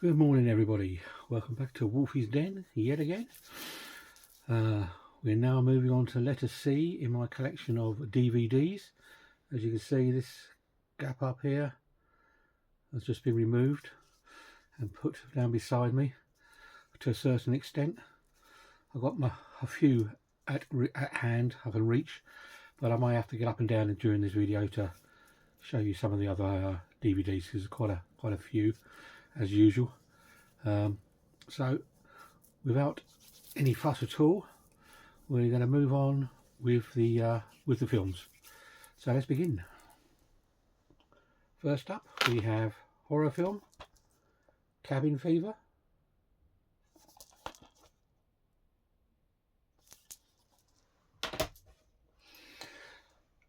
Good morning, everybody. Welcome back to Wolfie's Den yet again. We're now moving on to letter C in my collection of DVDs. As you can see, this gap up here has just been removed and put down beside me to a certain extent. I've got a few at hand I can reach, but I might have to get up and down during this video to show you some of the other DVDs, because there's quite a few as usual. So without any fuss at all, we're going to move on with the films. So let's begin. First up, we have horror film Cabin Fever.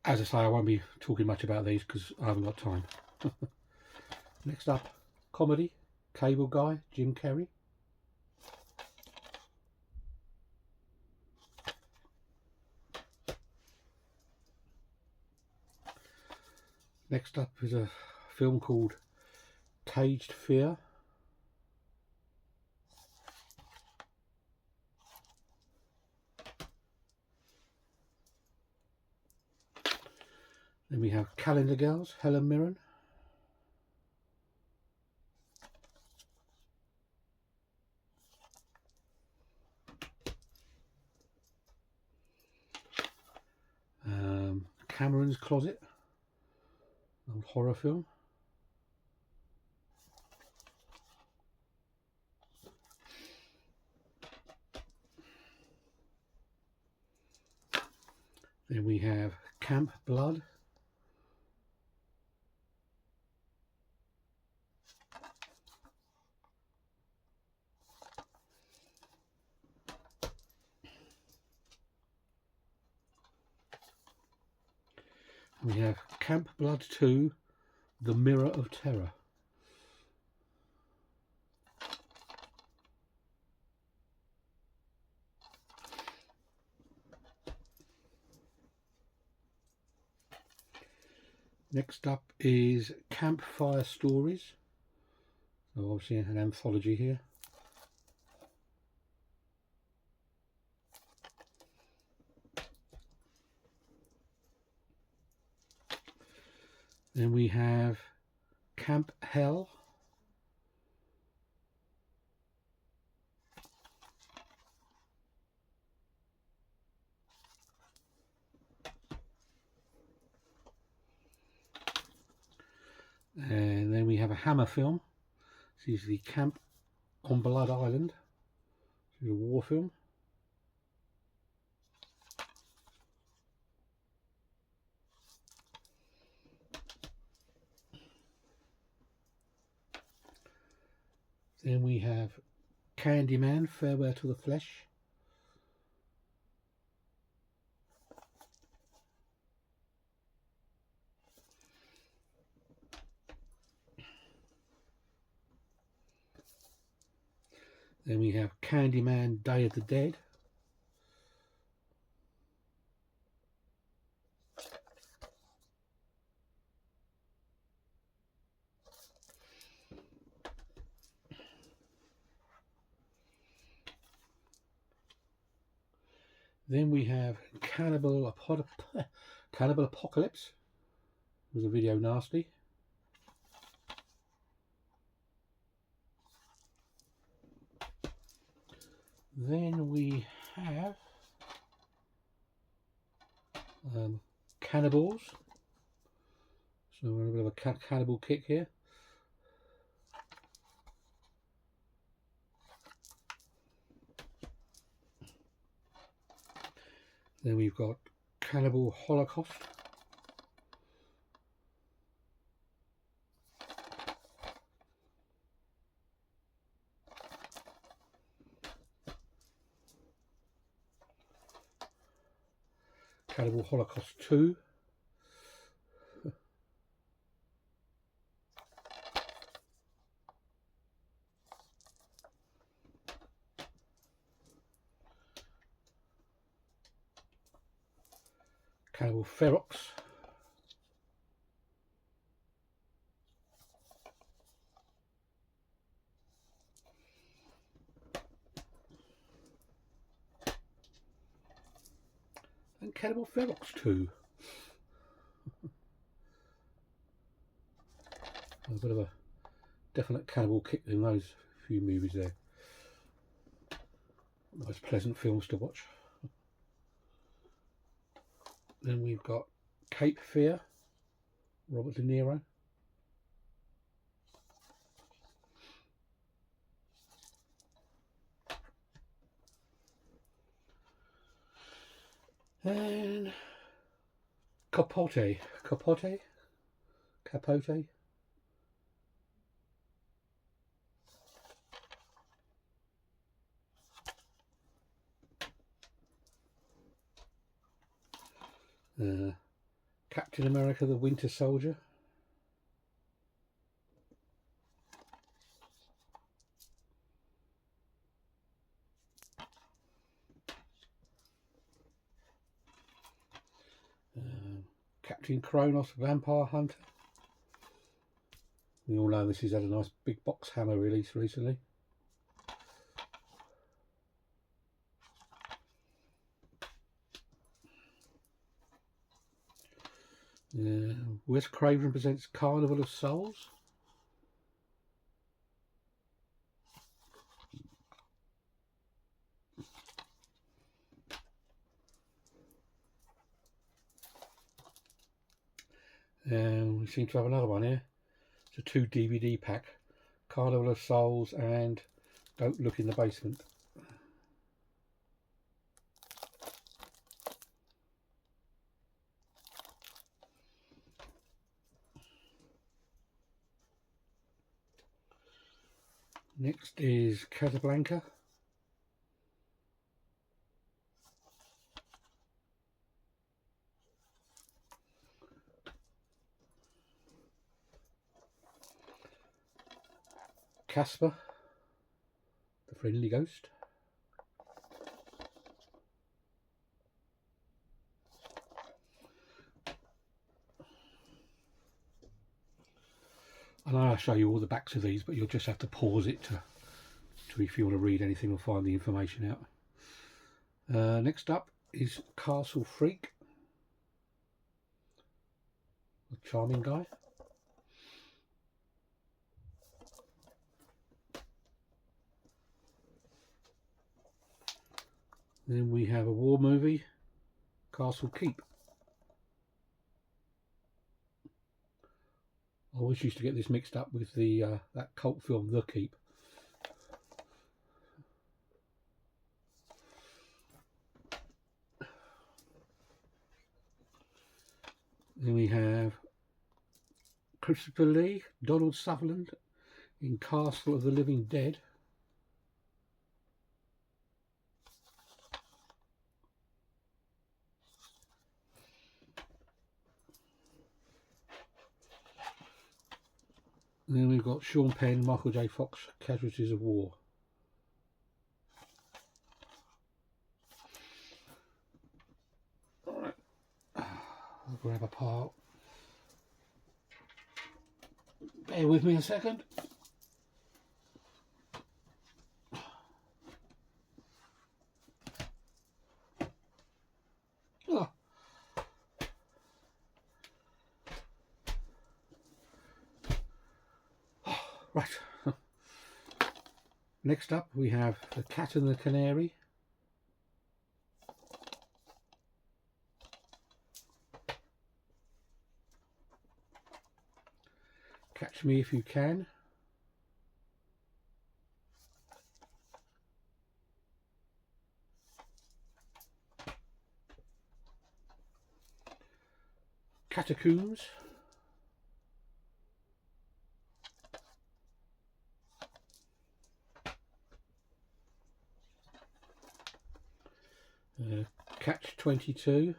As I say, I won't be talking much about these because I haven't got time. Next up, comedy Cable Guy, Jim Carrey. Next up is a film called Caged Fear. Then we have Calendar Girls, Helen Mirren. Cameron's Closet, an old horror film. Then we have Camp Blood. We have Camp Blood 2, The Mirror of Terror. Next up is Campfire Stories. So obviously an anthology here. Then we have Camp Hell. And then we have a Hammer film. This is the Camp on Blood Island. This is a war film. Then we have Candyman, Farewell to the Flesh. Then we have Candyman, Day of the Dead. Then we have Cannibal Apocalypse. It was a video nasty. Then we have Cannibals. So we're a bit of a cannibal kick here. Then we've got Cannibal Holocaust. Cannibal Holocaust 2. Cannibal Ferox. Cannibal Ferox 2. A bit of a definite cannibal kick in those few movies there. Nice pleasant films to watch. Then we've got Cape Fear, Robert De Niro. And Capote. Captain America the Winter Soldier. Captain Kronos Vampire Hunter. We all know this has had a nice big box hammer release recently. Wes Craven presents Carnival of Souls. We seem to have another one here. It's a 2 DVD pack. Carnival of Souls and Don't Look in the Basement. Next is Casablanca. Casper, the Friendly Ghost. And I'll show you all the backs of these, but you'll just have to pause it to if you want to read anything or find the information out. Next up is Castle Freak, a charming guy. Then we have a war movie, Castle Keep. I always used to get this mixed up with the that cult film, The Keep. Then we have Christopher Lee, Donald Sutherland in Castle of the Living Dead. And then we've got Sean Penn, Michael J. Fox, Casualties of War. Alright, I'll grab a part. Bear with me a second. Oh. Right. Next up we have The Cat and the Canary. Catch Me If You Can. Catacombs. Catch-22.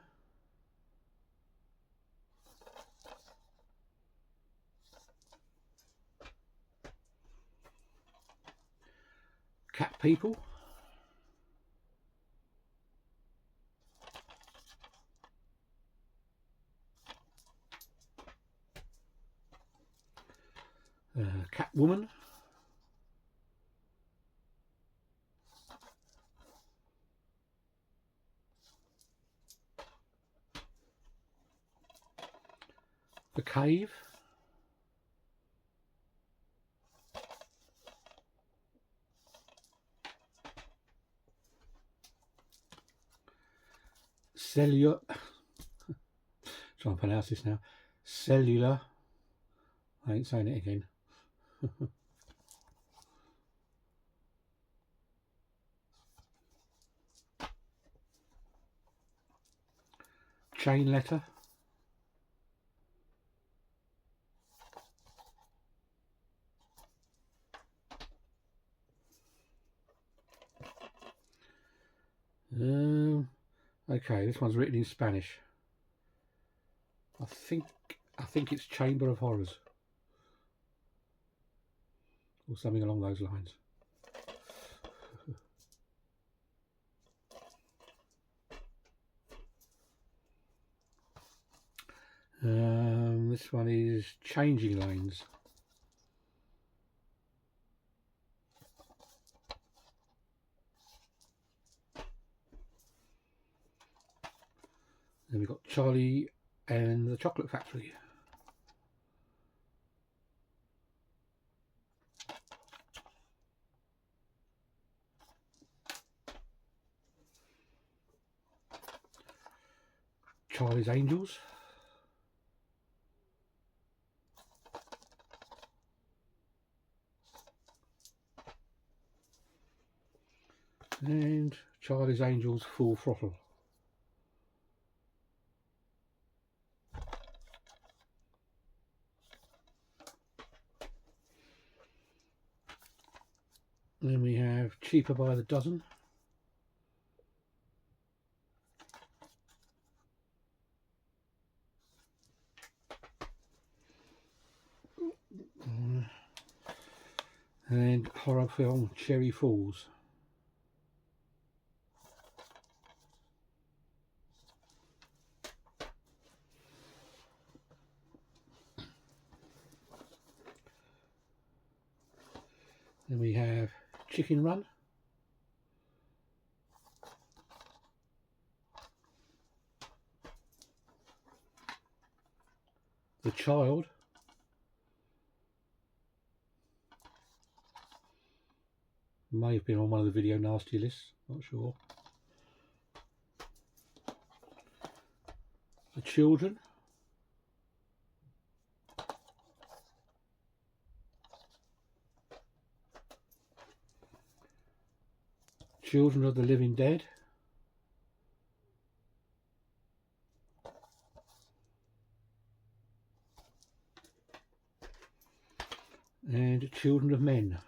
Cat People. Catwoman. The Cave. Cellular. Try and pronounce this now. Cellular. I ain't saying it again. Chain letter. Okay, this one's written in Spanish. I think it's Chamber of Horrors or something along those lines. This one is Changing Lanes. Then we've got Charlie and the Chocolate Factory. Charlie's Angels. And Charlie's Angels Full Throttle. Then we have Cheaper by the Dozen. And horror film Cherry Falls. Then we have Chicken Run. The Child. May have been on one of the video nasty lists, not sure. The Children. Children of the Living Dead. And Children of Men.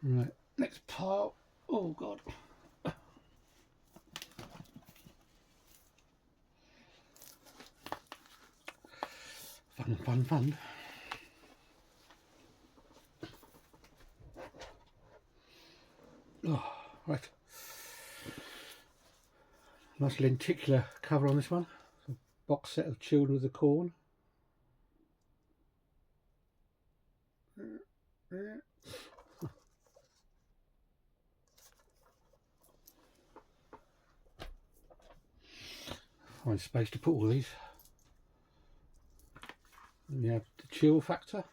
Right, next pile. Oh God. Fun. Oh, right. Nice lenticular cover on this one. A box set of Children of the Corn. Find space to put all these. And we have the Chill Factor.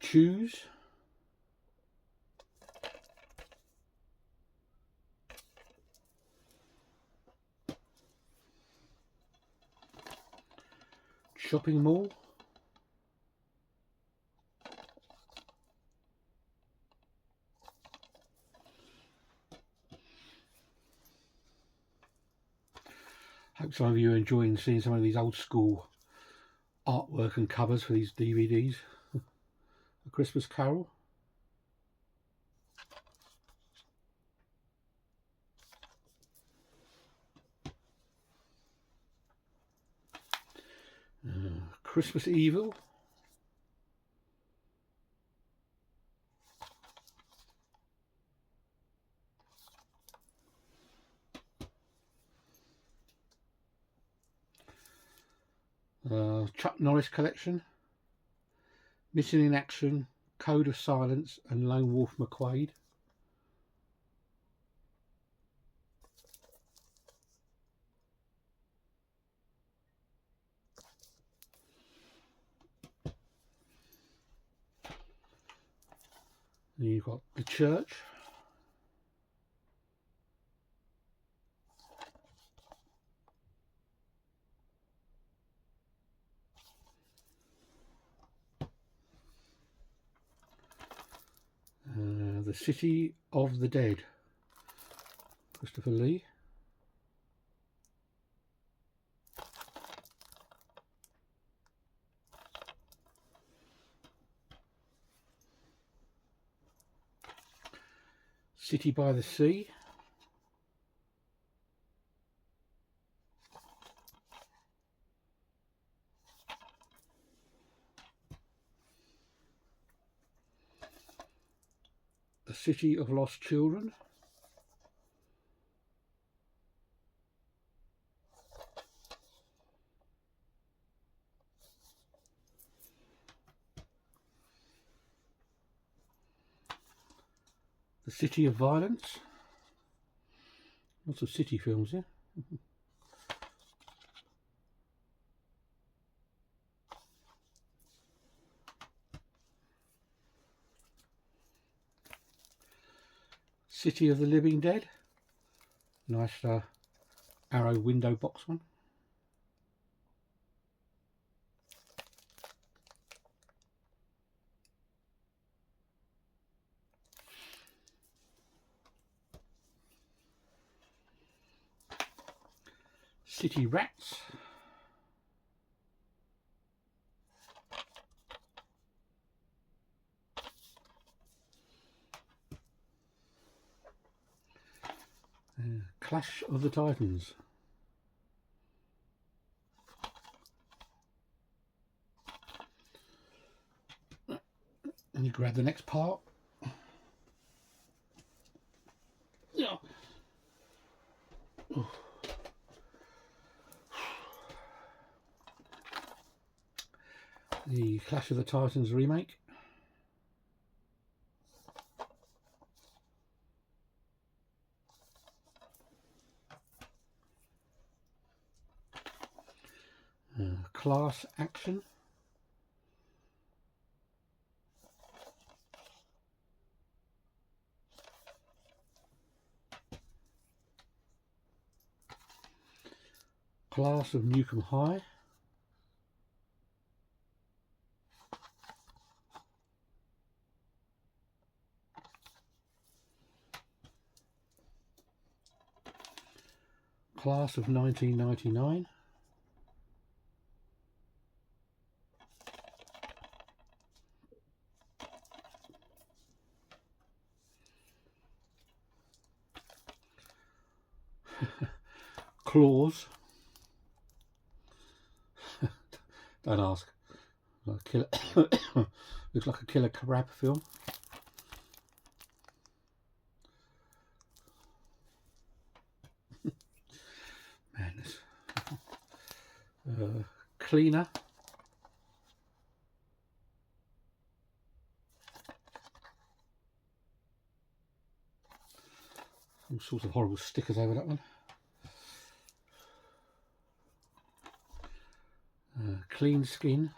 Choose. Shopping Mall. Hope some of you are enjoying seeing some of these old school artwork and covers for these DVDs. A Christmas Carol. Christmas Evil. Chuck Norris collection. Missing in Action, Code of Silence and Lone Wolf McQuade. Then you've got The Church. The City of the Dead, Christopher Lee. City by the Sea. The City of Lost Children. The City of Violence. Lots of city films here. City of the Living Dead. Nice arrow window box one. City Rats. Clash of the Titans. And you grab the next part. Yeah. Oh. The Clash of the Titans remake. Class Action. Class of Newcomb High. Class of 1999. Claws. Don't ask. Like a killer looks like a Killer Crab film. Madness. Cleaner. All sorts of horrible stickers over that one. Clean Skin.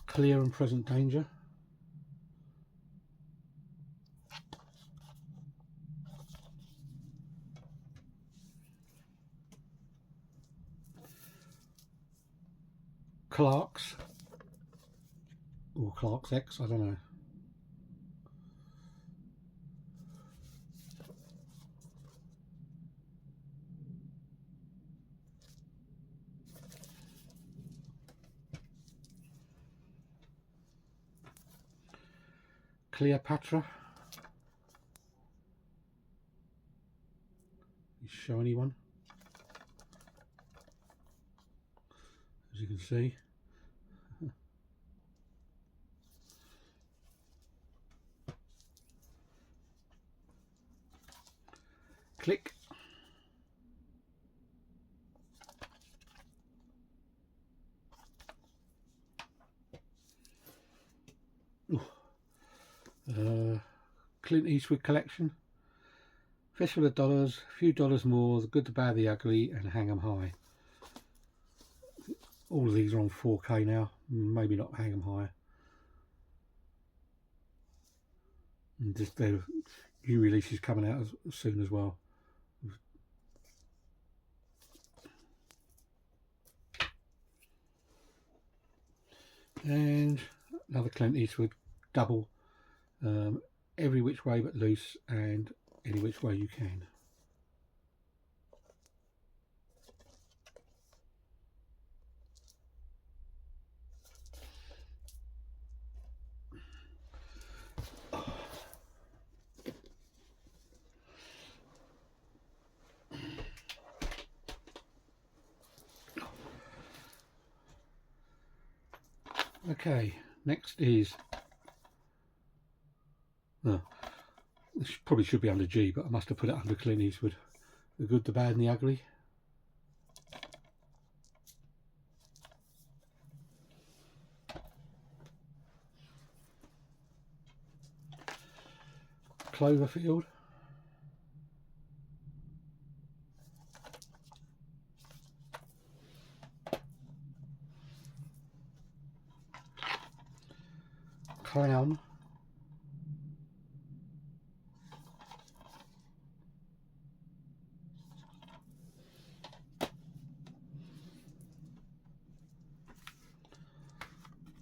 Clear and Present Danger. Clark's. Or Clark's X, I don't know. Cleopatra. Shiny one, as you can see. Click. Clint Eastwood collection. Fistful of Dollars, a Few Dollars More, The Good, the Bad, the Ugly, and Hang 'em High. All of these are on 4K now, maybe not Hang 'em High. And just their new releases coming out soon as well. And another Clint Eastwood double, Every Which Way But Loose and Any Which Way You Can. Okay, next is, this probably should be under G, but I must have put it under Clint Eastwood. The Good, the Bad and the Ugly. Cloverfield. Clown.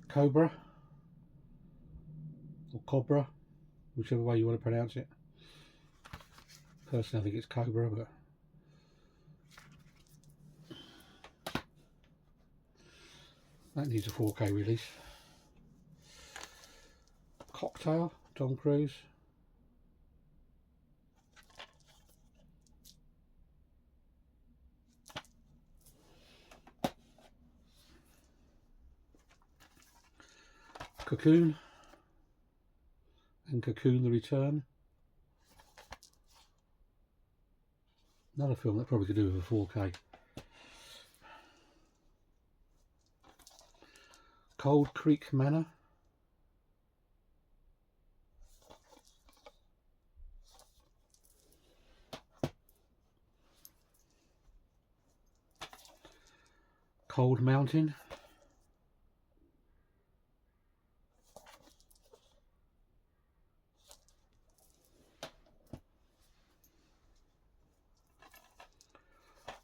Cobra. Or Cobra, whichever way you want to pronounce it. Personally, I think it's Cobra, but that needs a 4K release. Cocktail, Tom Cruise. Cocoon and Cocoon the Return. Another film that probably could do with a 4K. Cold Creek Manor. Cold Mountain.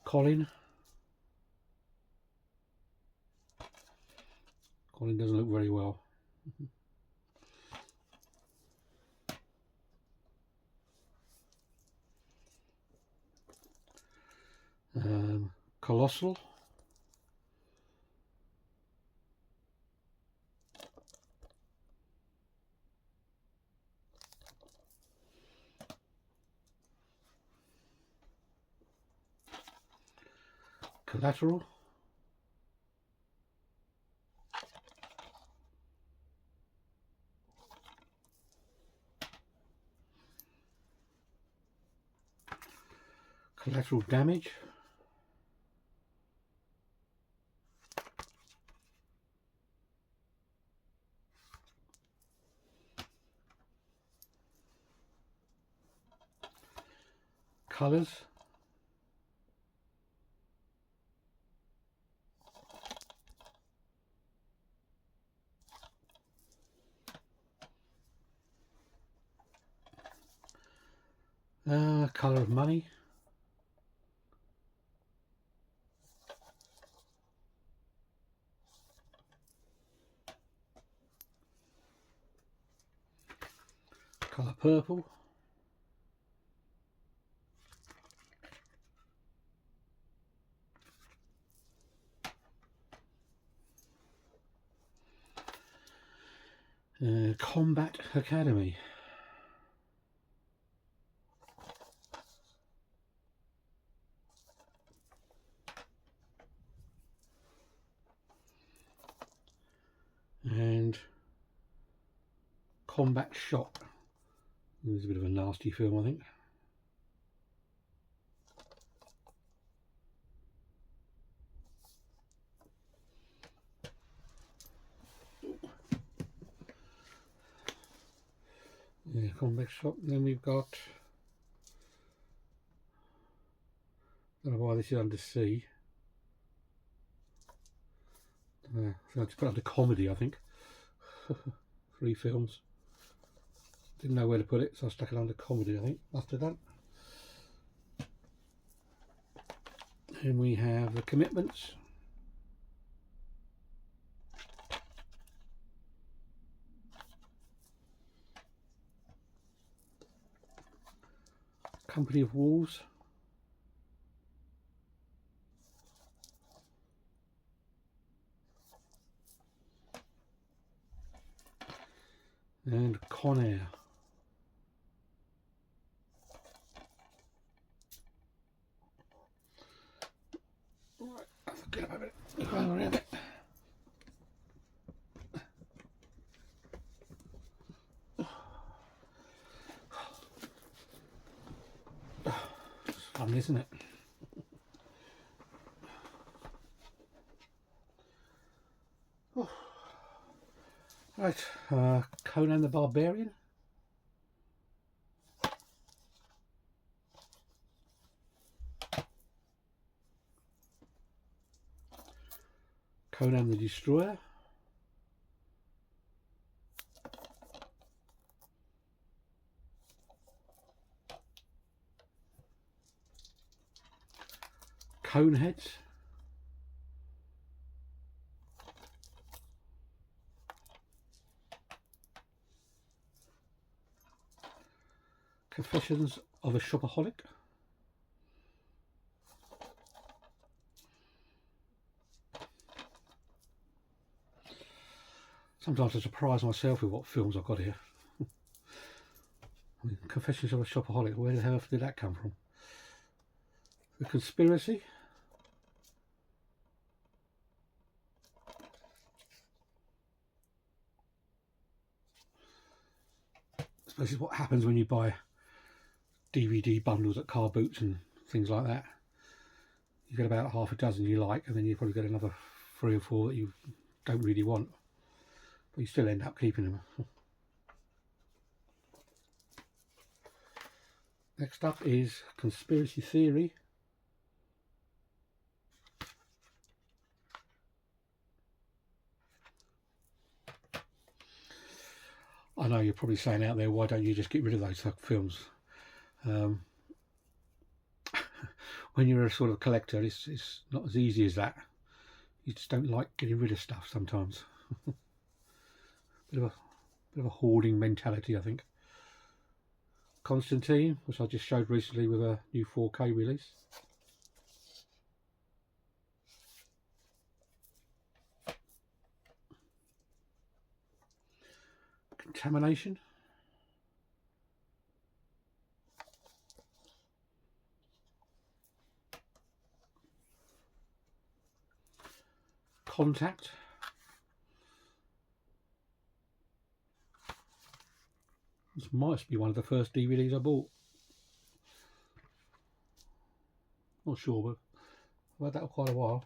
Colin. Colin doesn't look very well. Colossal. Collateral. Collateral Damage. Colours. Colour of Money. Colour Purple. Combat Academy. And Combat Shock. It's a bit of a nasty film, I think. Yeah, comic shop. Then we've got, I don't know why this is under C. So I just put it under comedy, I think. 3 films. Didn't know where to put it, so I stuck it under comedy, I think. Must have done. And we have The Commitments. Company of Wolves. And Con Air. Right, I forget about it. Going around it. It's fun, isn't it? Oh. Right, Conan the Barbarian. Conan the Destroyer. Coneheads. Confessions of a Shopaholic. Sometimes I surprise myself with what films I've got here. I mean, Confessions of a Shopaholic, where the hell did that come from? The Conspiracy. This is what happens when you buy DVD bundles at car boots and things like that. You get about half a dozen you like, and then you probably get another 3 or 4 that you don't really want, but you still end up keeping them. Next up is Conspiracy Theory. I know you're probably saying out there, why don't you just get rid of those films? When you're a sort of collector, it's not as easy as that. You just don't like getting rid of stuff sometimes. bit of a hoarding mentality, I think. Constantine, which I just showed recently with a new 4K release. Contamination. Contact. This might be one of the first DVDs I bought. Not sure, but I've had that for quite a while.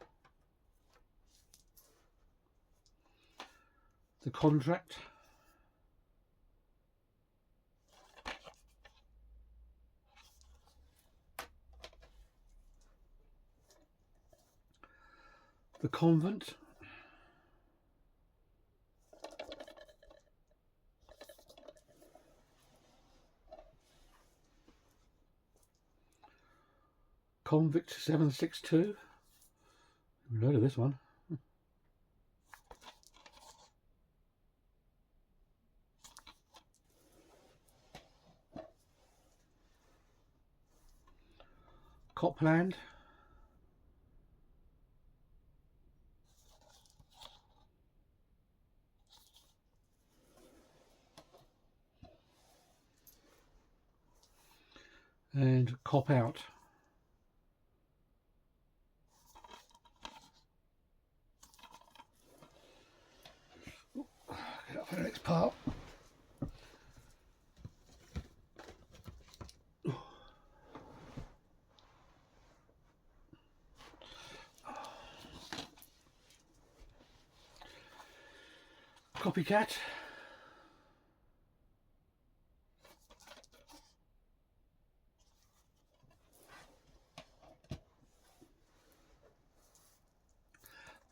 The Contract. The Convent. Convict 762. I've heard of this one. Copland. And Cop Out. Get up for the next part. Copycat.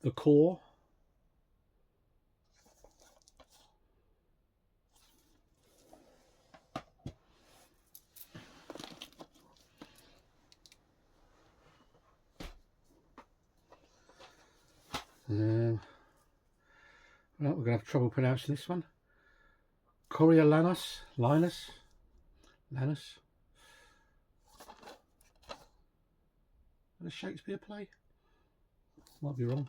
the core, well, we're going to have trouble pronouncing this one. Coriolanus, Lanus. A Shakespeare play? Might be wrong.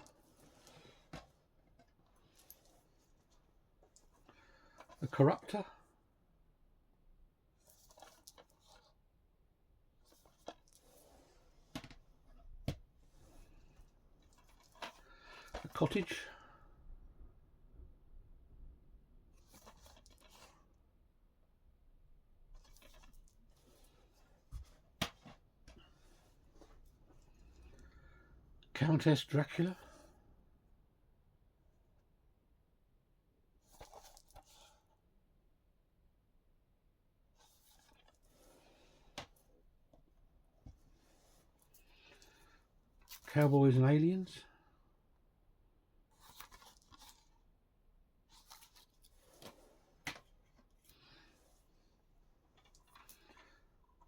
The Corruptor. The Cottage. Countess Dracula. Cowboys and Aliens.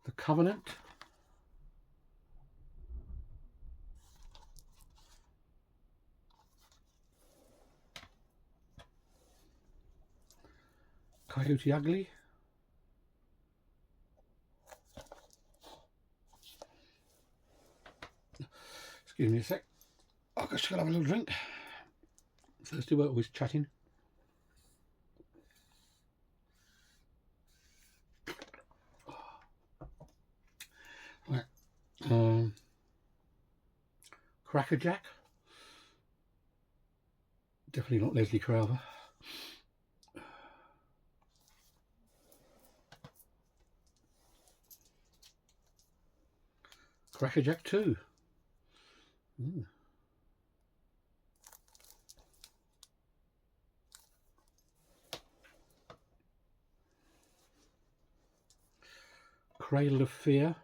The Covenant. Coyote Ugly. Excuse me a sec. I'll just have a little drink. Thirsty, we're always chatting. Right. Crackerjack. Definitely not Leslie Crowther. Crackerjack 2. Cradle of Fear.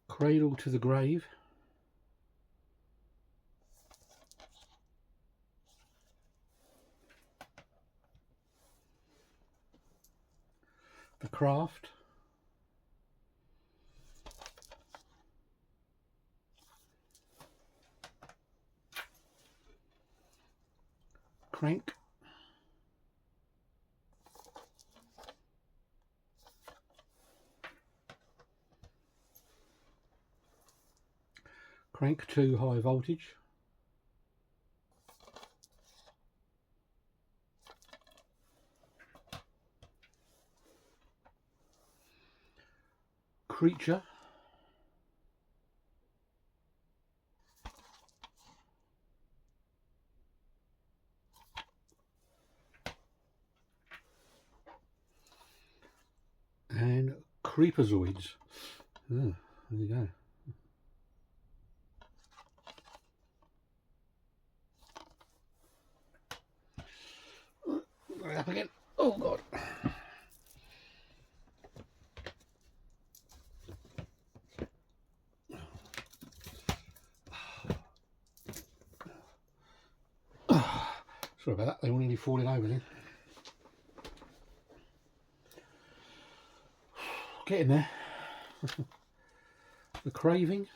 Cradle to the Grave. The Craft. Crank. Crank 2 High Voltage. Creature. And Creepazoids. Oh, there you go. Up again. Oh God. Sorry about that, they were nearly falling over then. Getting there. The Craving.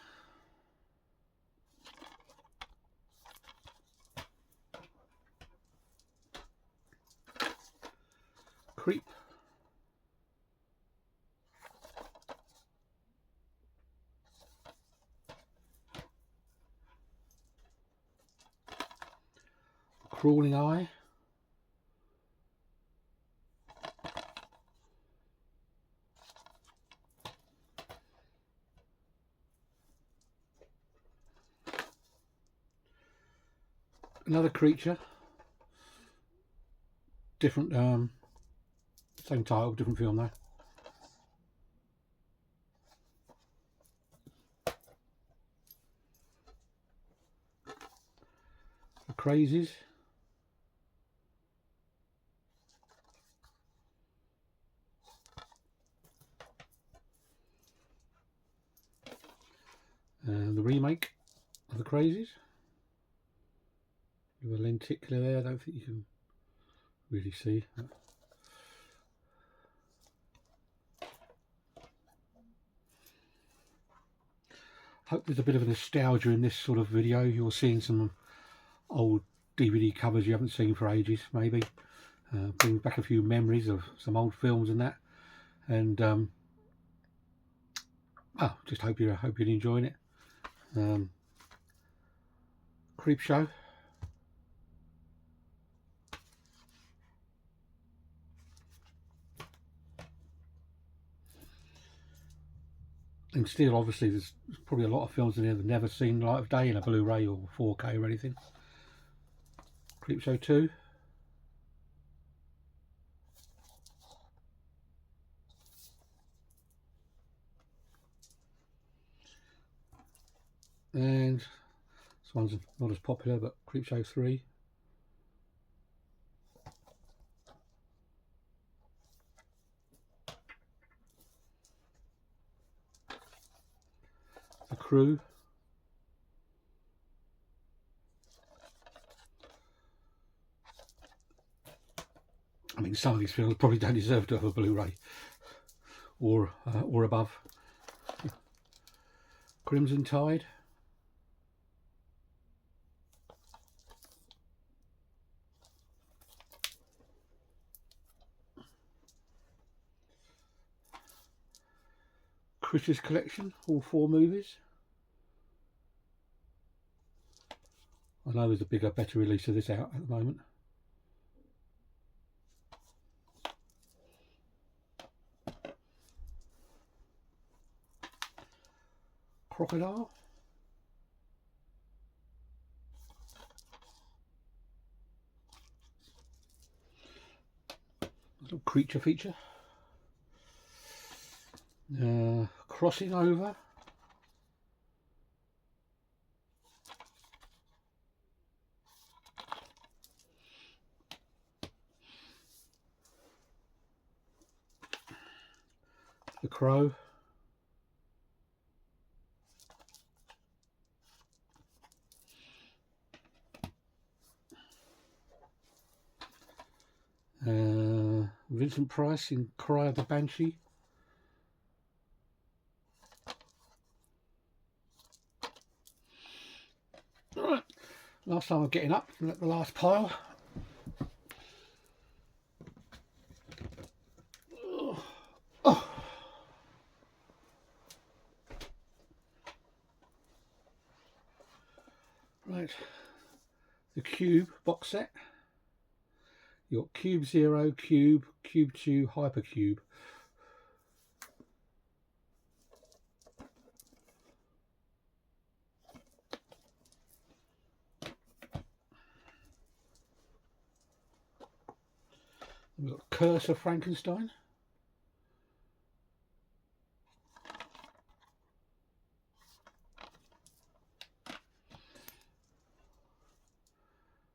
Creep. Crawling Eye. Another Creature. Different, same title, different film though. The Crazies. Crazies. With a lenticular there, I don't think you can really see. Hope there's a bit of nostalgia in this sort of video. You're seeing some old DVD covers you haven't seen for ages, maybe. Brings back a few memories of some old films and that. And oh, just hope you're enjoying it. Creepshow. And still, obviously, there's probably a lot of films in there that have never seen light of day in a Blu-ray or 4K or anything. Creepshow 2. And this one's not as popular, but Creepshow 3. The Crew. I mean, some of these films probably don't deserve to have a Blu-ray or above. Crimson Tide. Critters Collection, all 4 movies. I know there's a bigger, better release of this out at the moment. Crocodile. Little creature feature. Crossing Over. The Crow. Vincent Price in Cry of the Banshee. Right, last time I'm getting up from the last pile. Oh. Right, the Cube box set. You got Cube 0, Cube, Cube 2, Hypercube. We've got Curse of Frankenstein.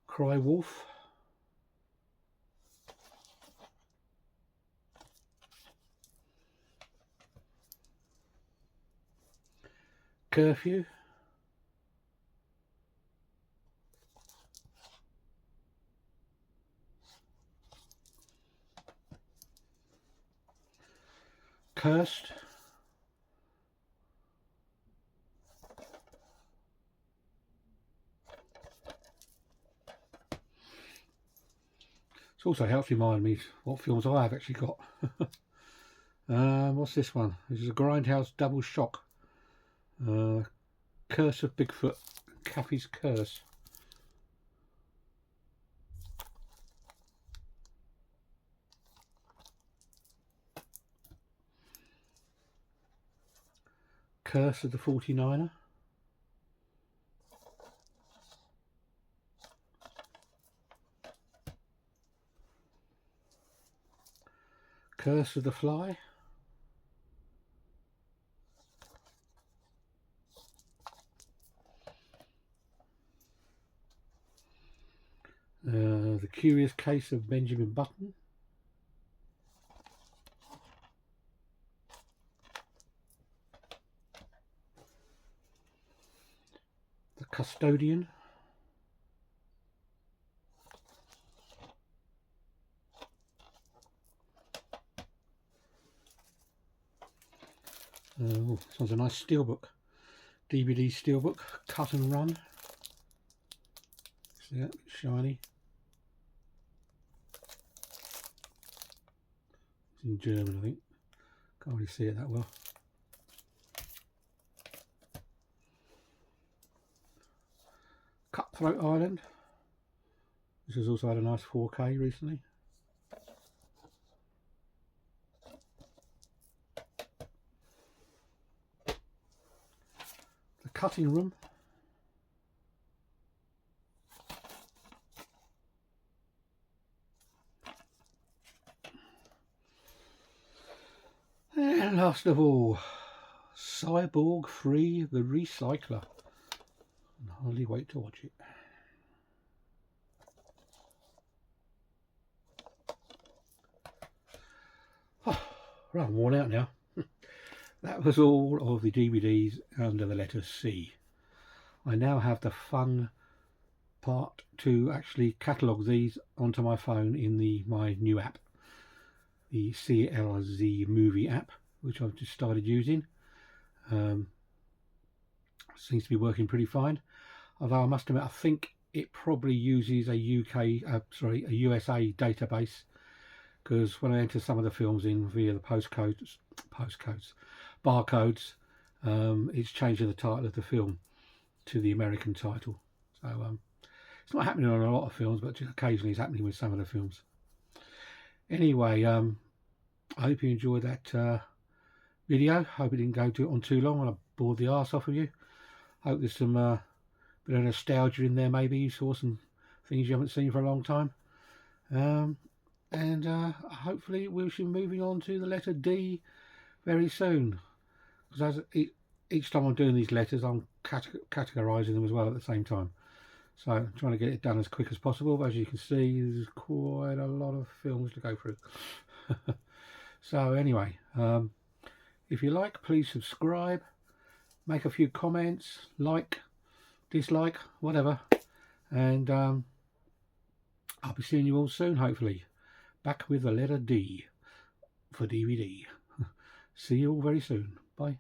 Cry Wolf. Curfew. Cursed. It also helps remind me what films I have actually got. What's this one? This is a Grindhouse Double Shock. Curse of Bigfoot. Kathy's Curse. Curse of the 49er. Curse of the Fly. The Curious Case of Benjamin Button. The Custodian. Oh, this one's a nice steelbook. DVD steelbook, Cut and Run. See that? Shiny. It's in German, I think. Can't really see it that well. Cutthroat Island. This has also had a nice 4K recently. The Cutting Room. And last of all, Cyborg 3, the Recycler. I can hardly wait to watch it. Oh, right, I'm worn out now. That was all of the DVDs under the letter C. I now have the fun part to actually catalogue these onto my phone in my new app, the CLZ Movie app, which I've just started using. Seems to be working pretty fine, although I must admit I think it probably uses a USA database, because when I enter some of the films in via the barcodes, it's changing the title of the film to the American title. So it's not happening on a lot of films, but occasionally it's happening with some of the films. Anyway, I hope you enjoyed that video. Hope it didn't go on too long and I bored the arse off of you. Hope there's some bit of nostalgia in there. Maybe you saw some things you haven't seen for a long time. And hopefully we'll be moving on to the letter D very soon, because each time I'm doing these letters I'm categorizing them as well at the same time, so I'm trying to get it done as quick as possible. But as you can see, there's quite a lot of films to go through. So anyway, if you like, please subscribe, make a few comments, like, dislike, whatever, and I'll be seeing you all soon, hopefully, back with the letter D for DVD. See you all very soon. Bye.